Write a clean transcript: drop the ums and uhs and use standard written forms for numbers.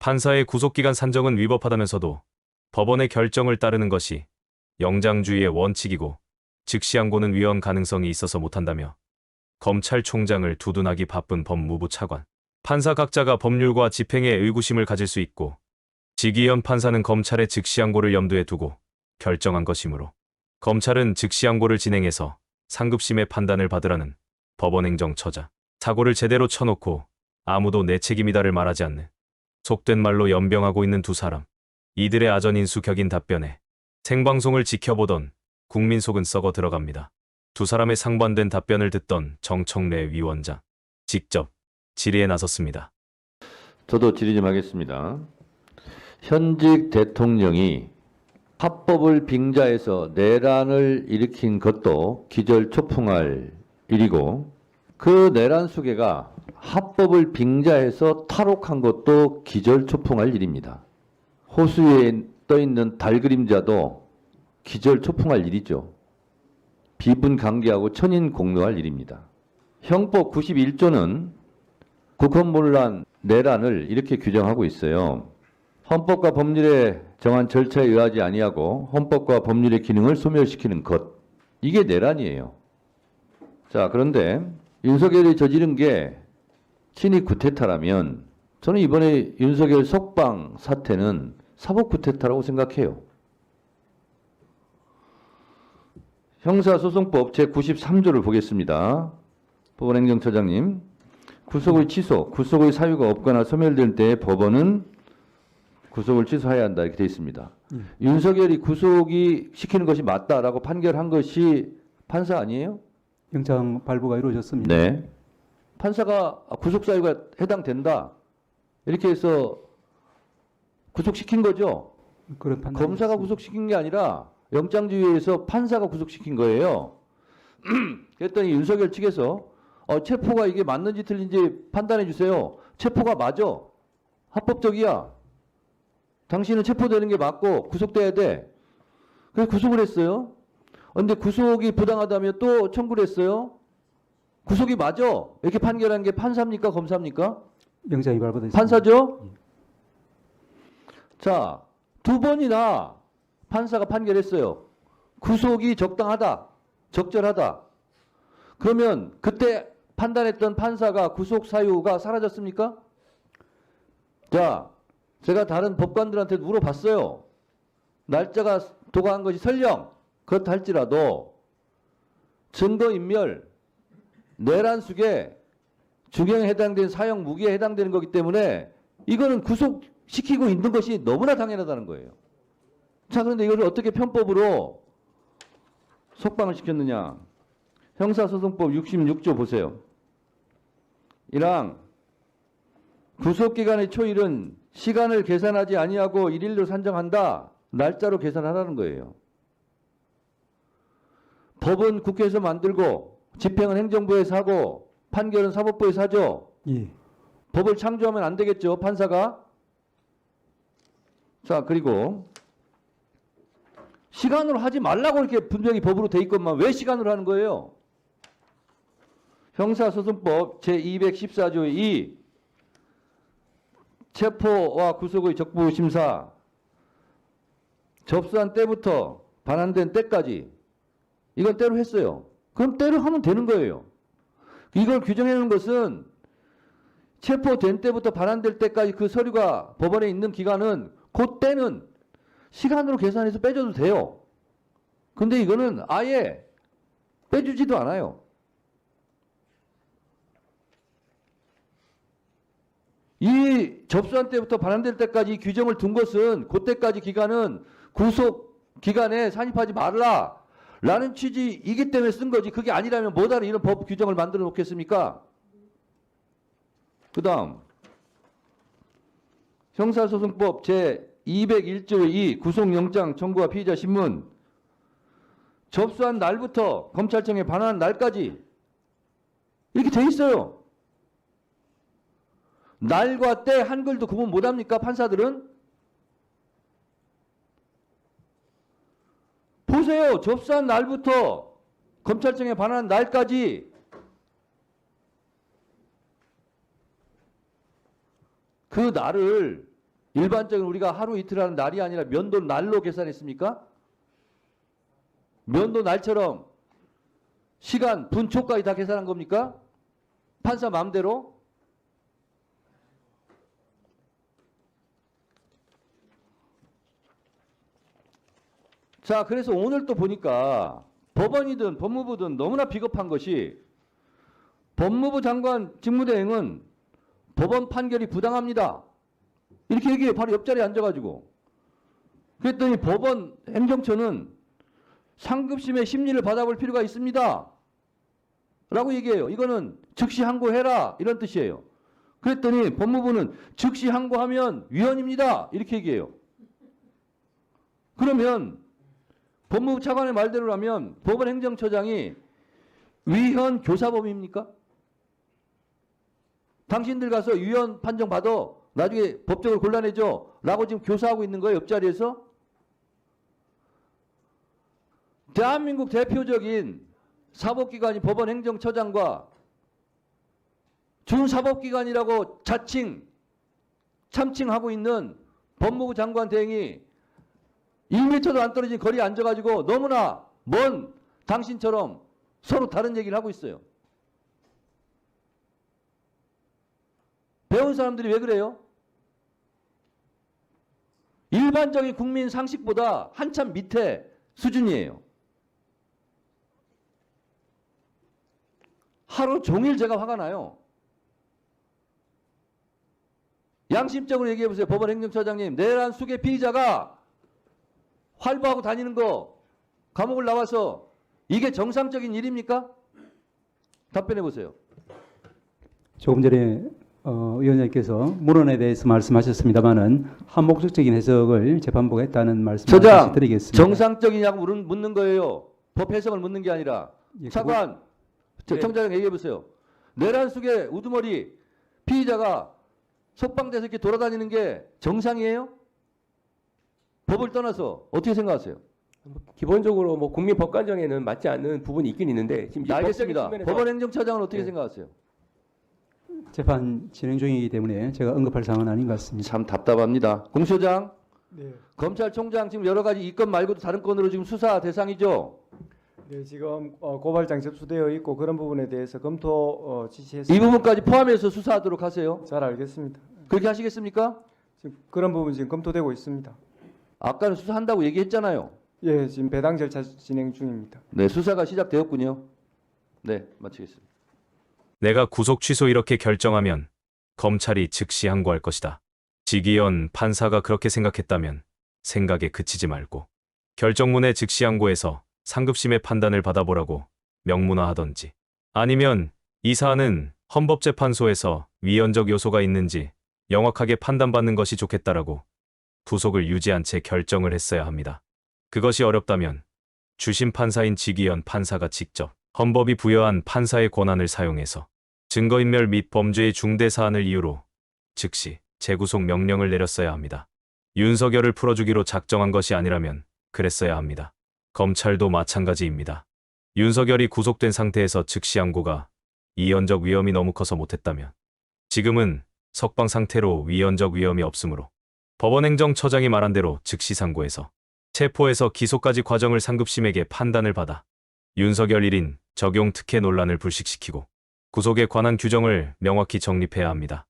판사의 구속기간 산정은 위법하다면서도 법원의 결정을 따르는 것이 영장주의의 원칙이고 즉시항고는 위헌 가능성이 있어서 못한다며 검찰총장을 두둔하기 바쁜 법무부 차관. 판사 각자가 법률과 집행에 의구심을 가질 수 있고 지기현 판사는 검찰의 즉시항고를 염두에 두고 결정한 것이므로 검찰은 즉시항고를 진행해서 상급심의 판단을 받으라는 법원행정처자. 사고를 제대로 쳐놓고 아무도 내 책임이다를 말하지 않는 속된 말로 연병하고 있는 두 사람. 이들의 아전인수 격인 답변에 생방송을 지켜보던 국민 속은 썩어 들어갑니다. 두 사람의 상반된 답변을 듣던 정청래 위원장. 직접 질의에 나섰습니다. 저도 질의 좀 하겠습니다. 현직 대통령이 합법을 빙자해서 내란을 일으킨 것도 기절초풍할 일이고 그 내란 수괴가 합법을 빙자해서 탈옥한 것도 기절초풍할 일입니다. 호수에 떠있는 달 그림자도 기절초풍할 일이죠. 비분강개하고 천인공노할 일입니다. 형법 91조는 국헌문란 내란을 이렇게 규정하고 있어요. 헌법과 법률에 정한 절차에 의하지 아니하고 헌법과 법률의 기능을 소멸시키는 것. 이게 내란이에요. 자, 그런데 윤석열이 저지른 게 친위 쿠데타라면 저는 이번에 윤석열 석방 사태는 사법 쿠데타라고 생각해요. 형사소송법 제93조를 보겠습니다. 법원행정처장님. 구속의 취소, 구속의 사유가 없거나 소멸될 때 법원은 구속을 취소해야 한다 이렇게 되어 있습니다. 윤석열이 구속이 시키는 것이 맞다라고 판결한 것이 판사 아니에요? 영장 발부가 이루어졌습니다. 네. 판사가 구속 사유가 해당된다 이렇게 해서 구속시킨 거죠. 그런 판단이 검사가 있습니다. 구속시킨 게 아니라 영장주의에서 판사가 구속시킨 거예요. 그랬더니 윤석열 측에서 체포가 이게 맞는지 틀린지 판단해 주세요. 체포가 맞아. 합법적이야. 당신은 체포되는 게 맞고 구속돼야 돼. 그래서 구속을 했어요. 그런데 구속이 부당하다며 또 청구를 했어요. 구속이 맞아. 이렇게 판결한 게 판사입니까? 검사입니까? 영장이 발부됐습니다. 판사죠? 자, 두 번이나 판사가 판결했어요. 구속이 적당하다. 적절하다. 그러면 그때 판단했던 판사가 구속 사유가 사라졌습니까? 자, 제가 다른 법관들한테 물어봤어요. 날짜가 도과한 것이 설령 그렇다 할지라도 증거인멸, 내란수괴, 중형에 해당된 사형 무기에 해당되는 거기 때문에 이거는 구속시키고 있는 것이 너무나 당연하다는 거예요. 자, 그런데 이것을 어떻게 편법으로 석방을 시켰느냐. 형사소송법 66조 보세요. 1항 구속기간의 초일은 시간을 계산하지 아니하고 일일로 산정한다. 날짜로 계산하라는 거예요. 법은 국회에서 만들고 집행은 행정부에서 하고 판결은 사법부에서 하죠. 예. 법을 창조하면 안 되겠죠. 판사가. 자, 그리고 시간으로 하지 말라고 이렇게 분명히 법으로 돼 있건만 왜 시간으로 하는 거예요? 형사소송법 제214조 2 체포와 구속의 적부심사 접수한 때부터 반환된 때까지 이건 때로 했어요. 그럼 때로 하면 되는 거예요. 이걸 규정해 놓은 것은 체포된 때부터 반환될 때까지 그 서류가 법원에 있는 기간은 그때는 시간으로 계산해서 빼줘도 돼요. 근데 이거는 아예 빼주지도 않아요. 이 접수한 때부터 반환될 때까지 규정을 둔 것은 그때까지 기간은 구속 기간에 산입하지 말라 라는 취지이기 때문에 쓴 거지. 그게 아니라면 뭐다른 이런 법 규정을 만들어 놓겠습니까? 그 다음 형사소송법 제201조 2 구속영장 청구와 피의자 신문 접수한 날부터 검찰청에 반환한 날까지 이렇게 돼 있어요. 날과 때 한글도 구분 못합니까? 판사들은? 보세요. 접수한 날부터 검찰청에 반환한 날까지 그 날을 일반적인 우리가 하루 이틀 하는 날이 아니라 면도 날로 계산했습니까? 면도 날처럼 시간, 분초까지 다 계산한 겁니까? 판사 마음대로? 자, 그래서 오늘 또 보니까 법원이든 법무부든 너무나 비겁한 것이 법무부 장관 직무대행은 법원 판결이 부당합니다. 이렇게 얘기해요. 바로 옆자리에 앉아가지고. 그랬더니 법원 행정처는 상급심의 심리를 받아볼 필요가 있습니다. 라고 얘기해요. 이거는 즉시 항고해라. 이런 뜻이에요. 그랬더니 법무부는 즉시 항고하면 위헌입니다. 이렇게 얘기해요. 그러면 법무부 차관의 말대로라면 법원 행정처장이 위헌 교사범입니까? 당신들 가서 위헌 판정 받아 나중에 법적으로 곤란해져 라고 지금 교사하고 있는 거예요. 옆자리에서. 대한민국 대표적인 사법기관이 법원 행정처장과 준사법기관이라고 자칭 참칭하고 있는 법무부 장관 대행이 1m도 안 떨어진 거리에 앉아가지고 너무나 먼 당신처럼 서로 다른 얘기를 하고 있어요. 배운 사람들이 왜 그래요? 일반적인 국민 상식보다 한참 밑에 수준이에요. 하루 종일 제가 화가 나요. 양심적으로 얘기해 보세요. 법원 행정처장님, 내란 수괴 피의자가 활보하고 다니는 거 감옥을 나와서 이게 정상적인 일입니까? 답변해 보세요. 조금 전에 위원장님께서 물언에 대해서 말씀하셨습니다만은 한목적적인 해석을 재판부가 했다는 말씀을 다시 처장, 드리겠습니다. 정상적이냐고 묻는 거예요. 법 해석을 묻는 게 아니라. 예, 차관, 청장님 얘기해 보세요. 내란 속에 우두머리 피의자가 석방돼서 이렇게 돌아다니는 게 정상이에요? 법을 떠나서 어떻게 생각하세요? 기본적으로 뭐 국민 법관정에는 맞지 않는 부분이 있긴 있는데 지금 이제 알겠습니다. 법적인 측면에서- 법원 행정처장은 어떻게 네. 생각하세요? 재판 진행 중이기 때문에 제가 언급할 사항은 아닌 것 같습니다. 참 답답합니다. 공소장, 네, 검찰총장 지금 여러 가지 이 건 말고도 다른 건으로 지금 수사 대상이죠. 네 지금 고발장 접수되어 있고 그런 부분에 대해서 검토 이 지시했습니다. 부분까지 포함해서 수사하도록 하세요. 잘 알겠습니다. 그렇게 하시겠습니까? 지금 그런 부분 지금 검토되고 있습니다. 아까는 수사한다고 얘기했잖아요. 예, 지금 배당 절차 진행 중입니다. 네, 수사가 시작되었군요. 네, 마치겠습니다. 내가 구속 취소 이렇게 결정하면 검찰이 즉시 항고할 것이다. 지기현 판사가 그렇게 생각했다면 생각에 그치지 말고 결정문에 즉시 항고해서 상급심의 판단을 받아보라고 명문화하던지, 아니면 이 사안은 헌법재판소에서 위헌적 요소가 있는지 명확하게 판단받는 것이 좋겠다라고 구속을 유지한 채 결정을 했어야 합니다. 그것이 어렵다면 주심 판사인 지기현 판사가 직접 헌법이 부여한 판사의 권한을 사용해서 증거인멸 및 범죄의 중대 사안을 이유로 즉시 재구속 명령을 내렸어야 합니다. 윤석열을 풀어주기로 작정한 것이 아니라면 그랬어야 합니다. 검찰도 마찬가지입니다. 윤석열이 구속된 상태에서 즉시 항고가 이헌적 위험이 너무 커서 못했다면 지금은 석방 상태로 위헌적 위험이 없으므로 법원행정처장이 말한 대로 즉시 상고해서 체포해서 기소까지 과정을 상급심에게 판단을 받아 윤석열 1인 적용 특혜 논란을 불식시키고 구속에 관한 규정을 명확히 정립해야 합니다.